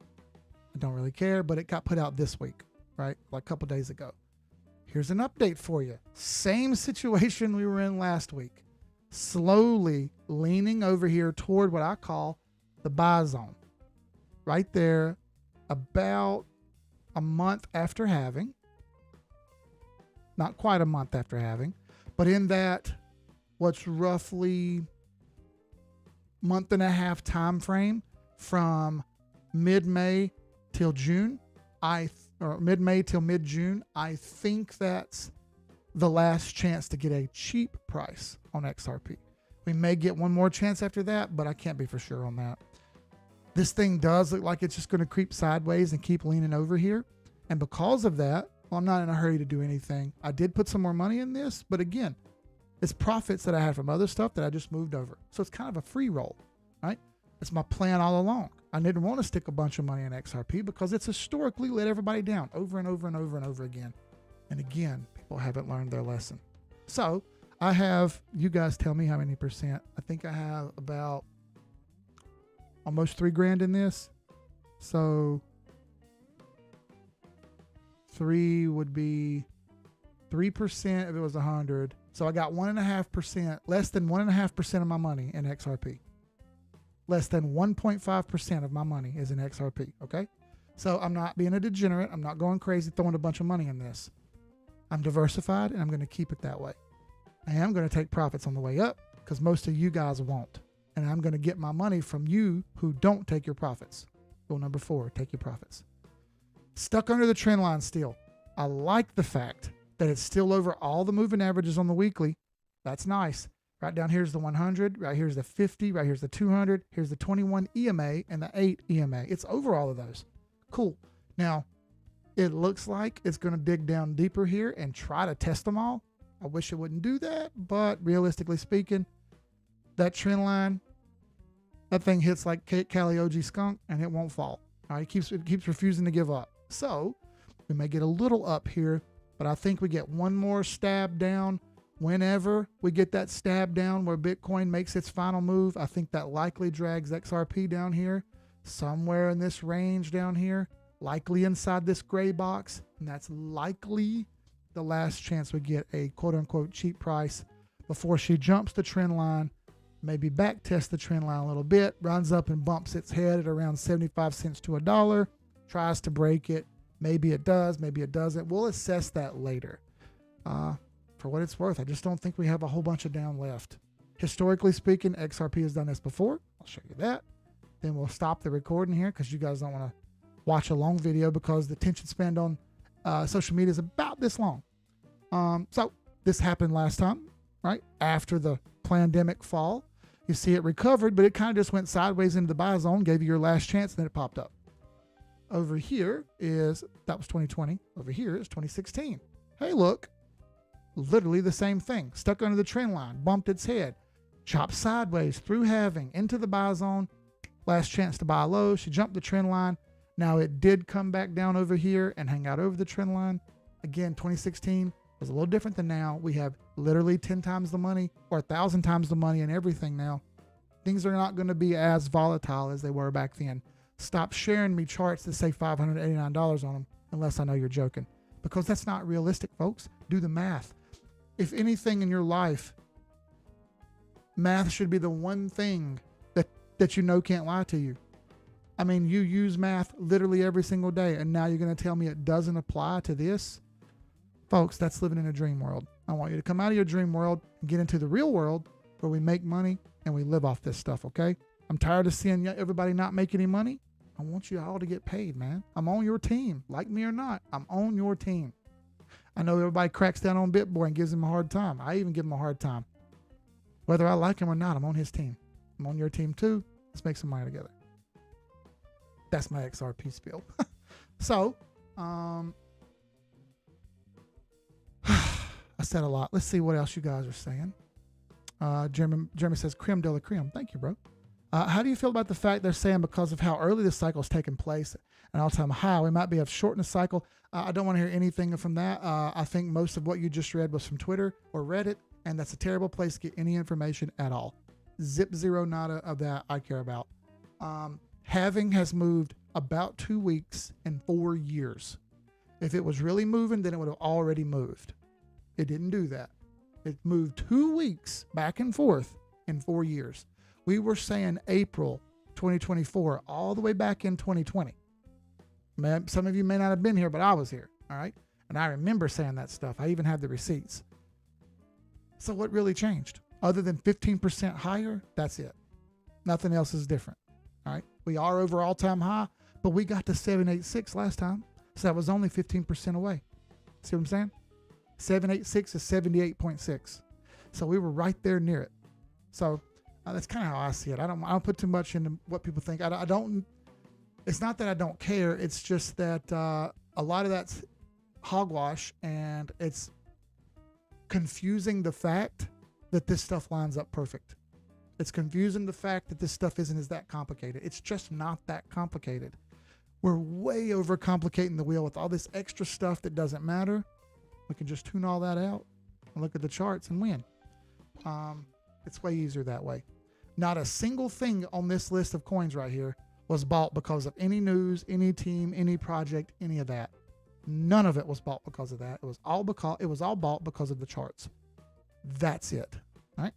I don't really care, but it got put out this week, right? Like a couple days ago. Here's an update for you. Same situation we were in last week. Slowly leaning over here toward what I call the buy zone. Right there, about a month after halving. Not quite a month after halving, but in that what's roughly month and a half time frame from mid-May till June, or mid-May till mid-June, I think that's the last chance to get a cheap price on XRP. We may get one more chance after that, but I can't be for sure on that. This thing does look like it's just going to creep sideways and keep leaning over here. And because of that, well, I'm not in a hurry to do anything. I did put some more money in this, but again, it's profits that I had from other stuff that I just moved over. So it's kind of a free roll, right? It's my plan all along. I didn't want to stick a bunch of money in XRP because it's historically let everybody down over and over and over and over again. And again, people haven't learned their lesson. So I have, you guys tell me how many percent. I think I have about almost $3,000 in this. So 3 would be 3% if it was 100. So I got 1.5%, less than 1.5% of my money in XRP. Less than 1.5% of my money is in XRP. Okay. So I'm not being a degenerate. I'm not going crazy throwing a bunch of money in this. I'm diversified and I'm going to keep it that way. I am going to take profits on the way up because most of you guys won't. And I'm going to get my money from you who don't take your profits. Rule number 4, take your profits. Stuck under the trend line still. I like the fact that it's still over all the moving averages on the weekly. That's nice. Right down here's the 100, right here's the 50, right here's the 200, here's the 21 EMA and the 8 EMA. It's over all of those. Cool. Now, it looks like it's going to dig down deeper here and try to test them all. I wish it wouldn't do that, but realistically speaking, that trend line, that thing hits like Cali OG skunk and it won't fall. All right, it keeps refusing to give up. So we may get a little up here, but I think we get one more stab down. Whenever we get that stab down where Bitcoin makes its final move, I think that likely drags XRP down here, somewhere in this range down here, likely inside this gray box. And that's likely the last chance we get a quote unquote cheap price before she jumps the trend line, maybe back test the trend line a little bit, runs up and bumps its head at around 75 cents to $1, tries to break it. Maybe it does, maybe it doesn't. We'll assess that later. For what it's worth, I just don't think we have a whole bunch of down left. Historically speaking, XRP has done this before. I'll show you that. Then we'll stop the recording here because you guys don't want to watch a long video because the attention span on social media is about this long. So this happened last time, right? After the pandemic fall. You see it recovered, but it kind of just went sideways into the buy zone, gave you your last chance, and then it popped up. Over here is, that was 2020. Over here is 2016. Hey, look. Literally the same thing. Stuck under the trend line, bumped its head, chopped sideways through halving into the buy zone. Last chance to buy low. She jumped the trend line. Now it did come back down over here and hang out over the trend line. Again, 2016 was a little different than now. We have literally 10 times the money or 1,000 times the money and everything now. Things are not going to be as volatile as they were back then. Stop sharing me charts that say $589 on them unless I know you're joking, because that's not realistic, folks. Do the math. If anything in your life, math should be the one thing that you know can't lie to you. I mean, you use math literally every single day, and now you're going to tell me it doesn't apply to this? Folks, that's living in a dream world. I want you to come out of your dream world and get into the real world where we make money and we live off this stuff, okay? I'm tired of seeing everybody not make any money. I want you all to get paid, man. I'm on your team. Like me or not, I'm on your team. I know everybody cracks down on BitBoy and gives him a hard time. I even give him a hard time. Whether I like him or not, I'm on his team. I'm on your team too. Let's make some money together. That's my XRP spiel. So, I said a lot. Let's see what else you guys are saying. Jeremy says, creme de la creme. Thank you, bro. How do you feel about the fact they're saying because of how early this cycle has taken place, an all-time high, we might be have shortened the cycle? I don't want to hear anything from that. I think most of what you just read was from Twitter or Reddit, and that's a terrible place to get any information at all. Zip zero nada of that I care about. Halving has moved about 2 weeks in 4 years. If it was really moving, then it would have already moved. It didn't do that. It moved 2 weeks back and forth in 4 years. We were saying April 2024 all the way back in 2020. Man, some of you may not have been here, but I was here. All right. And I remember saying that stuff. I even have the receipts. So what really changed? Other than 15% higher, that's it. Nothing else is different. All right. We are over all-time high, but we got to 786 last time. So that was only 15% away. See what I'm saying? 786 is 78.6. So we were right there near it. So that's kind of how I see it. I don't put too much into what people think. I don't. It's not that I don't care. It's just that a lot of that's hogwash, and it's confusing the fact that this stuff lines up perfect. It's confusing the fact that this stuff isn't as that complicated. It's just not that complicated. We're way overcomplicating the wheel with all this extra stuff that doesn't matter. We can just tune all that out and look at the charts and win. It's way easier that way. Not a single thing on this list of coins right here was bought because of any news, any team, any project, any of that. None of it was bought because of that. It was all bought because of the charts. That's it, right?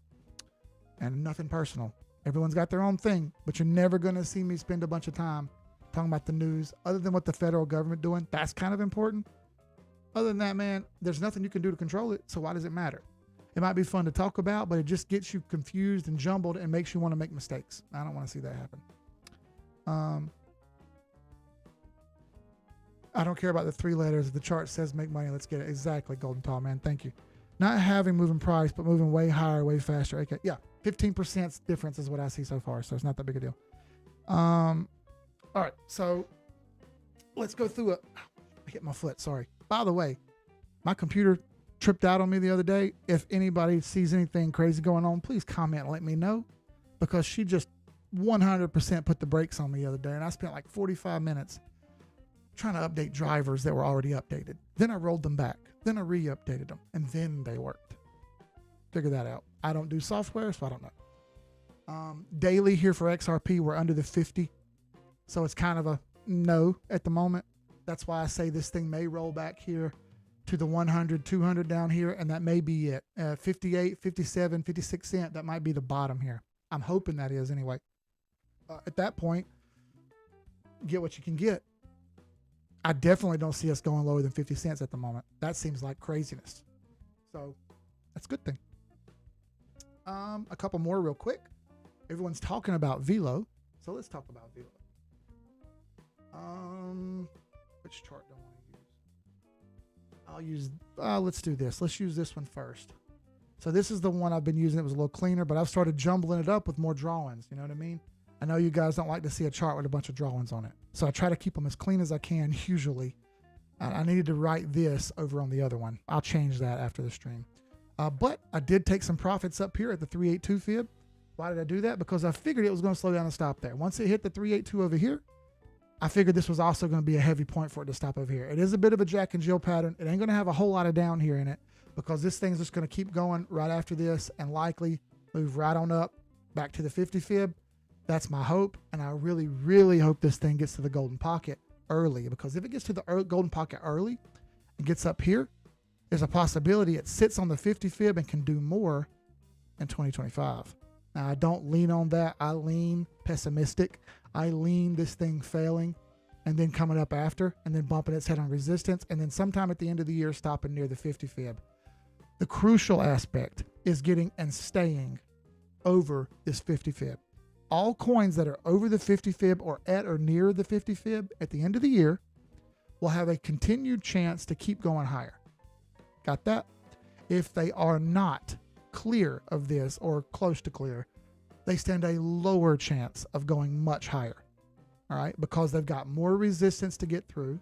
And nothing personal. Everyone's got their own thing, but you're never going to see me spend a bunch of time talking about the news other than what the federal government doing. That's kind of important. Other than that, man, there's nothing you can do to control it. So why does it matter? It might be fun to talk about, but it just gets you confused and jumbled and makes you want to make mistakes. I don't want to see that happen. I don't care about the 3 letters. If the chart says make money, let's get it. Exactly, Golden Tall, man. Thank you. Not having moving price, but moving way higher, way faster. Okay, yeah, 15% difference is what I see so far, so it's not that big a deal. All right, so let's go through it. I hit my foot, sorry. By the way, my computer tripped out on me the other day. If anybody sees anything crazy going on, please comment and let me know, because she just 100% put the brakes on me the other day, and I spent like 45 minutes trying to update drivers that were already updated. Then I rolled them back. Then I re-updated them, and then they worked. Figure that out. I don't do software, so I don't know. Daily here for XRP, we're under the 50, so it's kind of a no at the moment. That's why I say this thing may roll back here to the 100, 200 down here, and that may be it. 58, 57, 56 cent, that might be the bottom here. I'm hoping that is anyway. At that point, get what you can get. I definitely don't see us going lower than 50 cents at the moment. That seems like craziness. So that's a good thing. A couple more real quick. Everyone's talking about Velo, so let's talk about Velo. Which chart do I want to use? Let's do this. Let's use this one first. So this is the one I've been using. It was a little cleaner, but I've started jumbling it up with more drawings. You know what I mean? I know you guys don't like to see a chart with a bunch of drawings on it. So I try to keep them as clean as I can usually. I needed to write this over on the other one. I'll change that after the stream. But I did take some profits up here at the 382 fib. Why did I do that? Because I figured it was going to slow down and stop there. Once it hit the 382 over here, I figured this was also going to be a heavy point for it to stop over here. It is a bit of a Jack and Jill pattern. It ain't going to have a whole lot of down here in it, because this thing's just going to keep going right after this and likely move right on up back to the 50 fib. That's my hope, and I really, really hope this thing gets to the golden pocket early, because if it gets to the golden pocket early and gets up here, there's a possibility it sits on the 50 fib and can do more in 2025. Now, I don't lean on that. I lean pessimistic. I lean this thing failing and then coming up after and then bumping its head on resistance and then sometime at the end of the year stopping near the 50 fib. The crucial aspect is getting and staying over this 50 fib. All coins that are over the 50 fib or at or near the 50 fib at the end of the year will have a continued chance to keep going higher. Got that? If they are not clear of this or close to clear, they stand a lower chance of going much higher. All right? Because they've got more resistance to get through,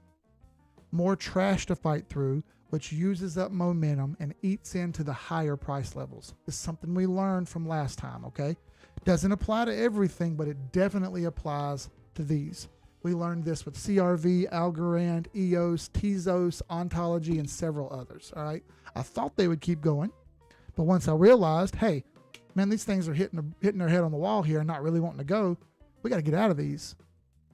more trash to fight through, which uses up momentum and eats into the higher price levels. It's something we learned from last time, okay? Doesn't apply to everything, but it definitely applies to these. We learned this with CRV, Algorand, EOS, Tezos, Ontology, and several others, all right? I thought they would keep going, but once I realized, hey, man, these things are hitting their head on the wall here and not really wanting to go, we got to get out of these.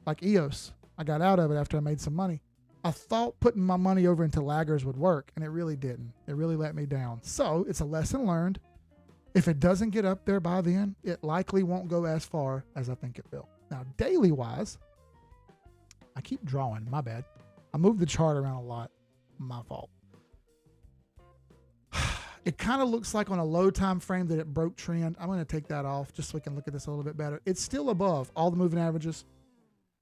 Like EOS, I got out of it after I made some money. I thought putting my money over into laggers would work, and it really didn't. It really let me down. So it's a lesson learned. If it doesn't get up there by then, it likely won't go as far as I think it will. Now, daily-wise, I keep drawing. My bad. I moved the chart around a lot. My fault. It kind of looks like on a low time frame that it broke trend. I'm going to take that off just so we can look at this a little bit better. It's still above all the moving averages.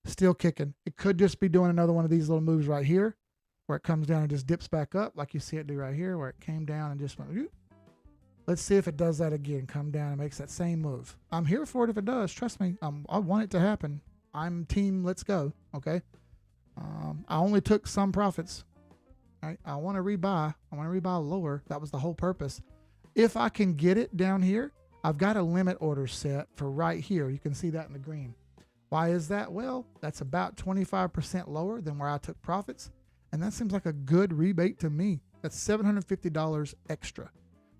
Still kicking. It could just be doing another one of these little moves right here. where it comes down and just dips back up like you see it do right here, where it came down and just went, whoop. Let's see if it does that again. Come down and makes that same move. I'm here for it if it does. Trust me. I want it to happen. I'm team let's go. Okay. I only took some profits. Right? I want to rebuy. I want to rebuy lower. That was the whole purpose. If I can get it down here, I've got a limit order set for right here. You can see that in the green. Why is that? Well, that's about 25% lower than where I took profits. And that seems like a good rebate to me. That's $750 extra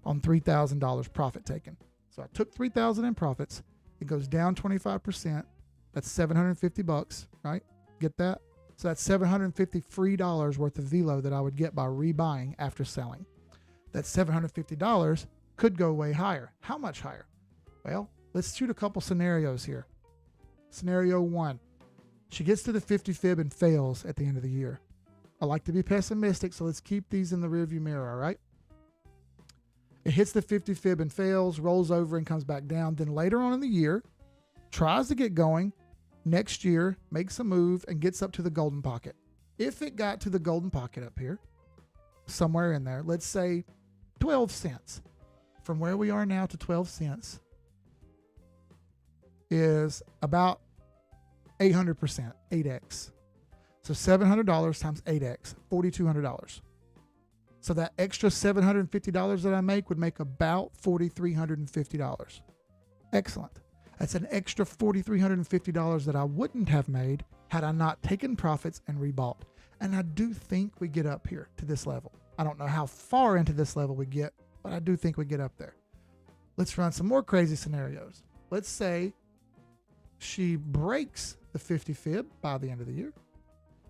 on $3,000 profit taken. So I took $3,000 in profits. It goes down 25%. That's $750, right? Get that? So that's $750 free dollars worth of velo that I would get by rebuying after selling. That $750 could go way higher. How much higher? Well, let's shoot a couple scenarios here. Scenario 1, she gets to the 50 fib and fails at the end of the year. I like to be pessimistic, so let's keep these in the rearview mirror, all right? It hits the 50 fib and fails, rolls over and comes back down. Then later on in the year, tries to get going. Next year, makes a move and gets up to the golden pocket. If it got to the golden pocket up here, somewhere in there, let's say 12 cents. From where we are now to 12 cents is about 800%, 8x. So $700 times 8x, $4,200. So that extra $750 that I make would make about $4,350. Excellent. That's an extra $4,350 that I wouldn't have made had I not taken profits and rebought. And I do think we get up here to this level. I don't know how far into this level we get, but I do think we get up there. Let's run some more crazy scenarios. Let's say she breaks the 50 fib by the end of the year.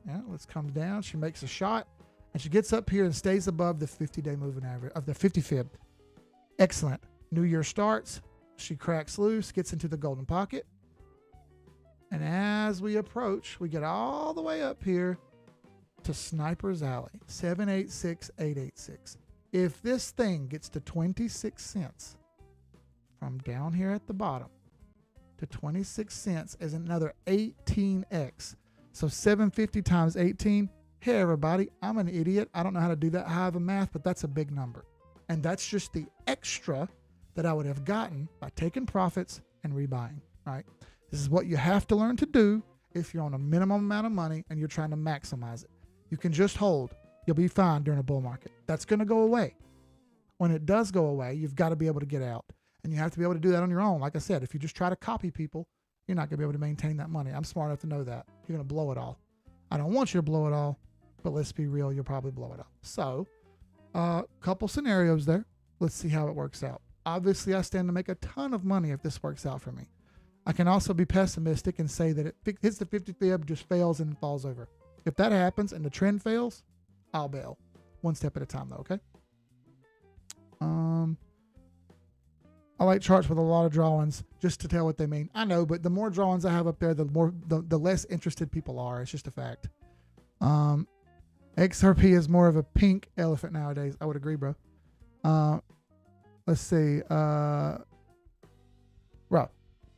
Yeah, let's come down. She makes a shot. And she gets up here and stays above the 50-day moving average of the 50 fib. Excellent. New year starts. She cracks loose, gets into the golden pocket. And as we approach, we get all the way up here to Sniper's Alley, 786,886. If this thing gets to 26 cents from down here at the bottom to 26 cents is another 18x. So 750 times 18. Hey, everybody, I'm an idiot. I don't know how to do that high of a math, but that's a big number. And that's just the extra that I would have gotten by taking profits and rebuying, right? This is what you have to learn to do if you're on a minimum amount of money and you're trying to maximize it. You can just hold. You'll be fine during a bull market. That's going to go away. When it does go away, you've got to be able to get out. And you have to be able to do that on your own. Like I said, if you just try to copy people, you're not going to be able to maintain that money. I'm smart enough to know that. You're going to blow it all. I don't want you to blow it all. But let's be real, you'll probably blow it up. So, couple scenarios there. Let's see how it works out. Obviously, I stand to make a ton of money if this works out for me. I can also be pessimistic and say that it hits the 50 fib, just fails and falls over. If that happens and the trend fails, I'll bail. One step at a time, though, okay? I like charts with a lot of drawings just to tell what they mean. I know, but the more drawings I have up there, the less interested people are. It's just a fact. XRP is more of a pink elephant nowadays. I would agree, bro. Let's see. Bro,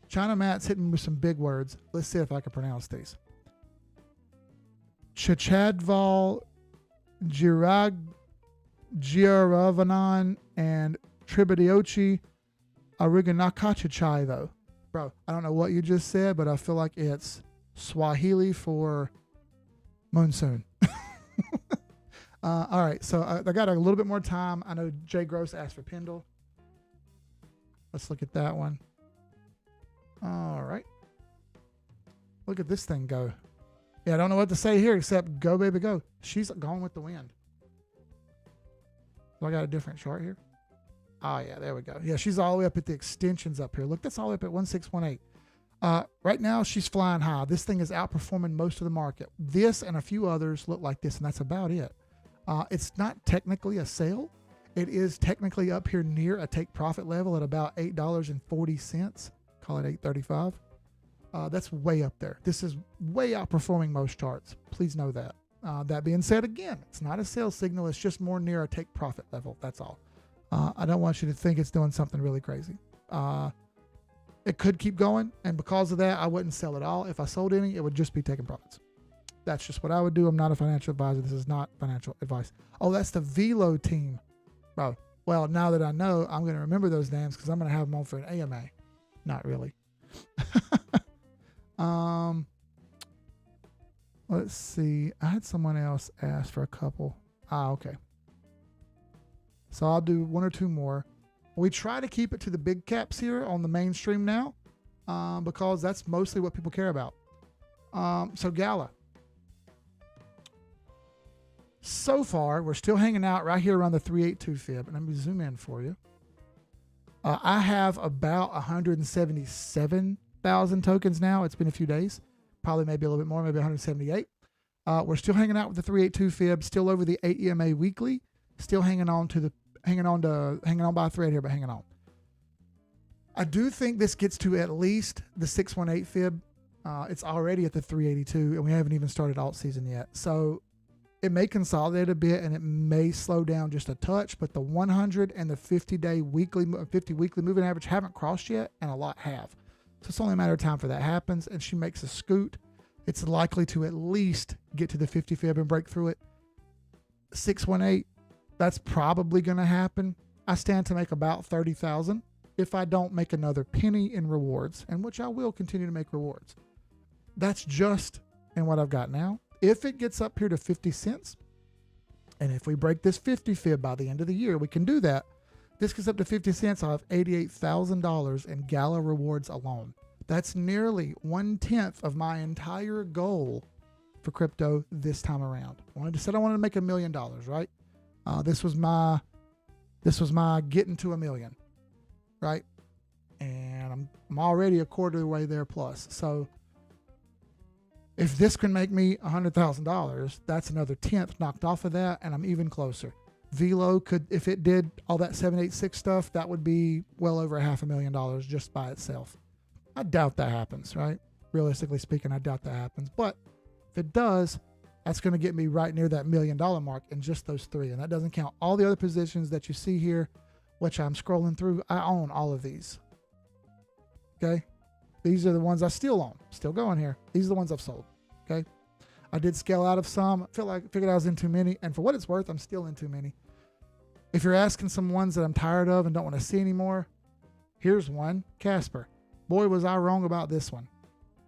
China Matt's hitting me with some big words. Let's see if I can pronounce these. Chachadval, Giaravanan, and Tribadiochi Ariganakachachai, though. Bro, I don't know what you just said, but I feel like it's Swahili for monsoon. All right, so I got a little bit more time. I know Jay Gross asked for Pendle. Let's look at that one. All right. Look at this thing go. Yeah, I don't know what to say here except go, baby, go. She's gone with the wind. So I got a different chart here. Oh, yeah, there we go. Yeah, she's all the way up at the extensions up here. Look, that's all the way up at 1618. Right now, she's flying high. This thing is outperforming most of the market. This and a few others look like this, and that's about it. It's not technically a sale. It is technically up here near a take profit level at about $8.40. Call it $8.35. That's way up there. This is way outperforming most charts. Please know that. That being said, again, it's not a sales signal. It's just more near a take profit level. That's all. I don't want you to think it's doing something really crazy. It could keep going, and because of that, I wouldn't sell it all. If I sold any, it would just be taking profits. That's just what I would do. I'm not a financial advisor. This is not financial advice. Oh, that's the Velo team. Oh, well, now that I know, I'm going to remember those names because I'm going to have them on for an AMA. Not really. Let's see. I had someone else ask for a couple. Okay. So I'll do one or two more. We try to keep it to the big caps here on the mainstream now because that's mostly what people care about. So Gala. So far, we're still hanging out right here around the 382 fib. And let me zoom in for you. I have about 177,000 tokens now. It's been a few days. Probably maybe a little bit more, maybe 178. We're still hanging out with the 382 fib, still over the 8 EMA weekly, still hanging on by a thread here, but hanging on. I do think this gets to at least the 618 fib. It's already at the 382, and we haven't even started alt season yet. So it may consolidate a bit, and it may slow down just a touch, but the 100 and the 50 weekly moving average haven't crossed yet, and a lot have. So it's only a matter of time for that happens, and she makes a scoot. It's likely to at least get to the 50 fib and break through it. 618, that's probably going to happen. I stand to make about 30,000 if I don't make another penny in rewards, and which I will continue to make rewards. That's just in what I've got now. If it gets up here to 50 cents, and if we break this 50 fib by the end of the year, we can do that. This gets up to 50 cents. I'll have $88,000 in Gala rewards alone. That's nearly 1/10 of my entire goal for crypto this time around. I wanted to make $1 million, right? This was my getting to $1 million, right? And I'm already a quarter of the way there plus. So if this can make me $100,000, that's another 10th knocked off of that, and I'm even closer. Velo could, if it did all that 786 stuff, that would be well over $500,000 just by itself. I doubt that happens, right? Realistically speaking, I doubt that happens. But if it does, that's going to get me right near that $1 million mark in just those three. And that doesn't count all the other positions that you see here, which I'm scrolling through. I own all of these. Okay? These are the ones I still own. Still going here. These are the ones I've sold. Okay? I did scale out of some. Figured I was in too many. And for what it's worth, I'm still in too many. If you're asking some ones that I'm tired of and don't want to see anymore, here's one. Casper. Boy, was I wrong about this one.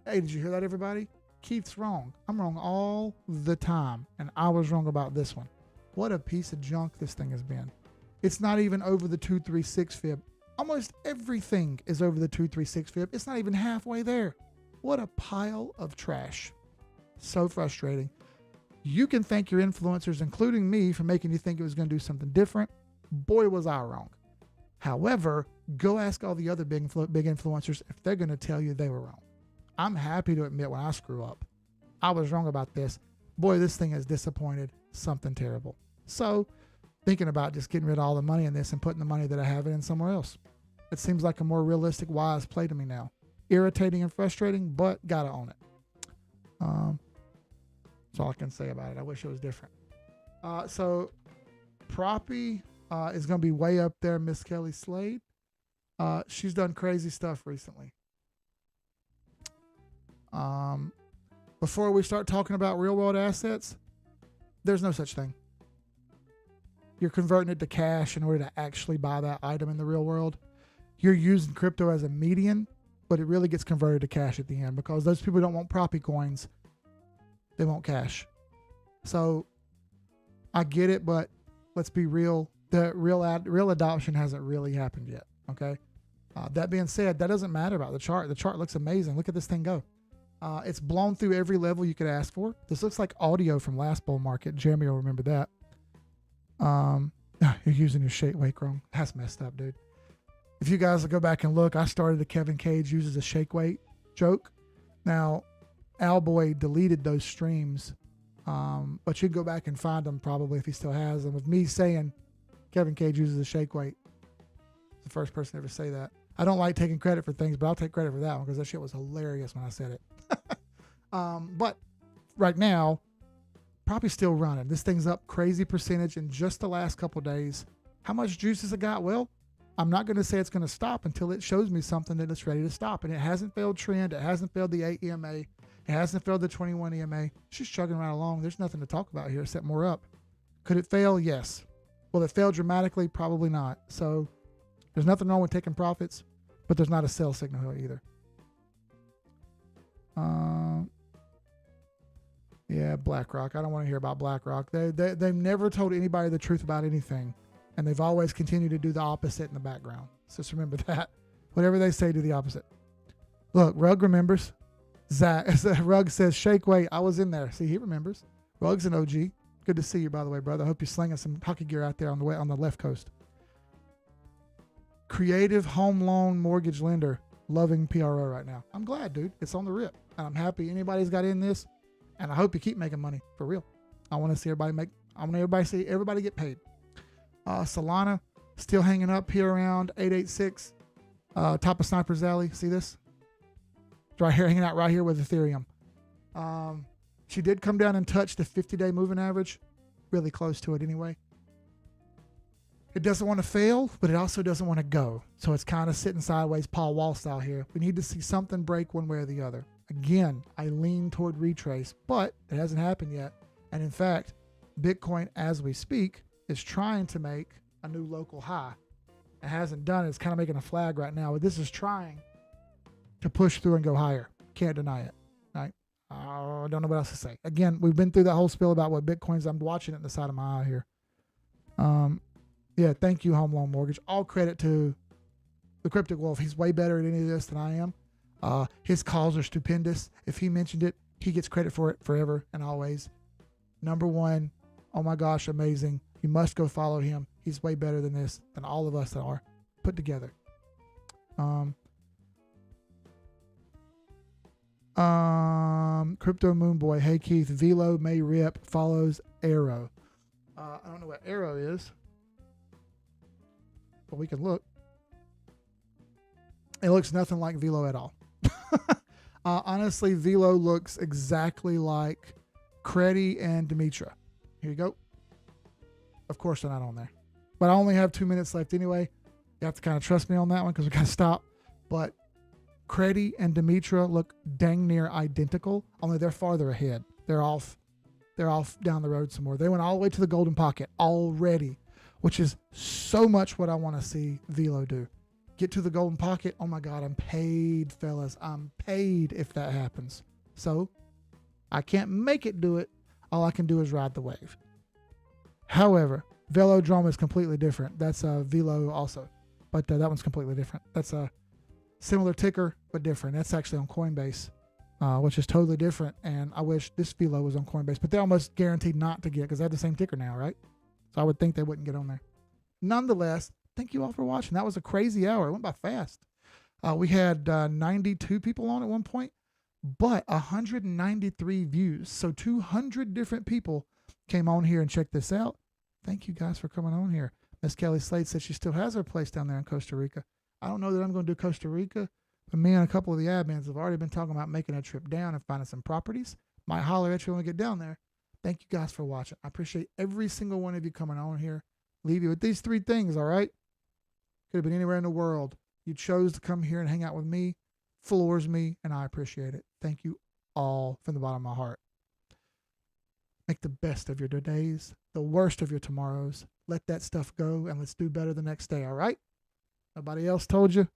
Hey, did you hear that, everybody? Keith's wrong. I'm wrong all the time. And I was wrong about this one. What a piece of junk this thing has been. It's not even over the 236 fib. Almost everything is over the 236 fib. It's not even halfway there. What a pile of trash. So frustrating. You can thank your influencers, including me, for making you think it was going to do something different. Boy, was I wrong. However, go ask all the other big influencers if they're going to tell you they were wrong. I'm happy to admit when I screw up. I was wrong about this. Boy, this thing has disappointed something terrible. So, thinking about just getting rid of all the money in this and putting the money that I have in somewhere else. It seems like a more realistic, wise play to me now. Irritating and frustrating, but gotta own it. That's all I can say about it. I wish it was different. So, Proppy is going to be way up there, Miss Kelly Slade. She's done crazy stuff recently. Before we start talking about real world assets, there's no such thing. You're converting it to cash in order to actually buy that item in the real world. You're using crypto as a median, but it really gets converted to cash at the end because those people don't want Proppy coins. They want cash. So I get it, but let's be real. The real adoption hasn't really happened yet. Okay. That being said, that doesn't matter about the chart. The chart looks amazing. Look at this thing go. It's blown through every level you could ask for. This looks like audio from last bull market. Jeremy will remember that. You're using your shake weight wrong. That's messed up, dude. If you guys will go back and look, I started a Kevin Cage uses a shake weight joke. Now, Owlboy deleted those streams, but you'd go back and find them probably if he still has them. Of me saying Kevin Cage uses a shake weight. It's the first person to ever say that. I don't like taking credit for things, but I'll take credit for that one because that shit was hilarious when I said it. But right now, probably still running. This thing's up crazy percentage in just the last couple days. How much juice has it got? Well, I'm not going to say it's going to stop until it shows me something that it's ready to stop. And it hasn't failed trend. It hasn't failed the 8 EMA. It hasn't failed the 21 EMA. It's just chugging right along. There's nothing to talk about here except more up. Could it fail? Yes. Will it fail dramatically? Probably not. So there's nothing wrong with taking profits, but there's not a sell signal here either. Yeah, BlackRock. I don't want to hear about BlackRock. They've never told anybody the truth about anything, and they've always continued to do the opposite in the background. So just remember that. Whatever they say, do the opposite. Look, Rug remembers. Rug says, shake weight. I was in there. See, he remembers. Rug's an OG. Good to see you, by the way, brother. I hope you're slinging some hockey gear out there on the left coast. Creative home loan mortgage lender. Loving PRO right now. I'm glad, dude. It's on the rip. And I'm happy anybody's got in this. And I hope you keep making money for real. I want to see everybody get paid. Solana still hanging up here around 886. Top of Sniper's Alley. See this? It's right here, hanging out right here with Ethereum. She did come down and touch the 50-day moving average. Really close to it anyway. It doesn't want to fail, but it also doesn't want to go. So it's kind of sitting sideways, Paul Wall style here. We need to see something break one way or the other. Again, I lean toward retrace, but it hasn't happened yet. And in fact, Bitcoin, as we speak, is trying to make a new local high. It hasn't done it. It's kind of making a flag right now. But this is trying to push through and go higher. Can't deny it. Right? I don't know what else to say. Again, we've been through that whole spiel about what Bitcoin's. I'm watching it in the side of my eye here. Yeah, thank you, Home Loan Mortgage. All credit to the Cryptic Wolf. He's way better at any of this than I am. His calls are stupendous. If he mentioned it, he gets credit for it forever and always. Number one, oh my gosh, amazing. You must go follow him. He's way better than this, than all of us that are put together. Crypto Moon Boy. Hey Keith, Velo may rip, follows Arrow. I don't know what Arrow is, but we can look. It looks nothing like Velo at all. Honestly, Velo looks exactly like Credi and Demetra. Here you go. Of course they're not on there. But I only have 2 minutes left anyway. You have to kind of trust me on that one because we got to stop. But Credi and Demetra look dang near identical, only they're farther ahead. They're off down the road some more. They went all the way to the golden pocket already, which is so much what I want to see Velo do. Get to the golden pocket. Oh my God, I'm paid, fellas. I'm paid if that happens. So I can't make it do it. All I can do is ride the wave. However, Velodrome is completely different. That's Velo also, but that one's completely different. That's a similar ticker, but different. That's actually on Coinbase, which is totally different. And I wish this Velo was on Coinbase, but they're almost guaranteed not to get because they have the same ticker now, right? So I would think they wouldn't get on there. Nonetheless, thank you all for watching. That was a crazy hour. It went by fast. We had 92 people on at one point, but 193 views. So 200 different people came on here and checked this out. Thank you guys for coming on here. Miss Kelly Slade said she still has her place down there in Costa Rica. I don't know that I'm going to do Costa Rica, but me and a couple of the admins have already been talking about making a trip down and finding some properties. Might holler at you when we get down there. Thank you guys for watching. I appreciate every single one of you coming on here. Leave you with these 3 things, all right? Could have been anywhere in the world. You chose to come here and hang out with me, floors me, and I appreciate it. Thank you all from the bottom of my heart. Make the best of your days, the worst of your tomorrows. Let that stuff go, and let's do better the next day, all right? Nobody else told you?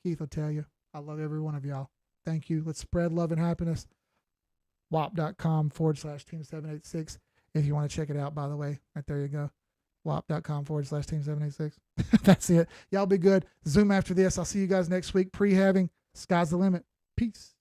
Keith will tell you. I love every one of y'all. Thank you. Let's spread love and happiness. WAP.com/team786. If you want to check it out, by the way, right there you go. WAP.com/team786. That's it. Y'all be good. Zoom after this. I'll see you guys next week. Pre-having. Sky's the limit. Peace.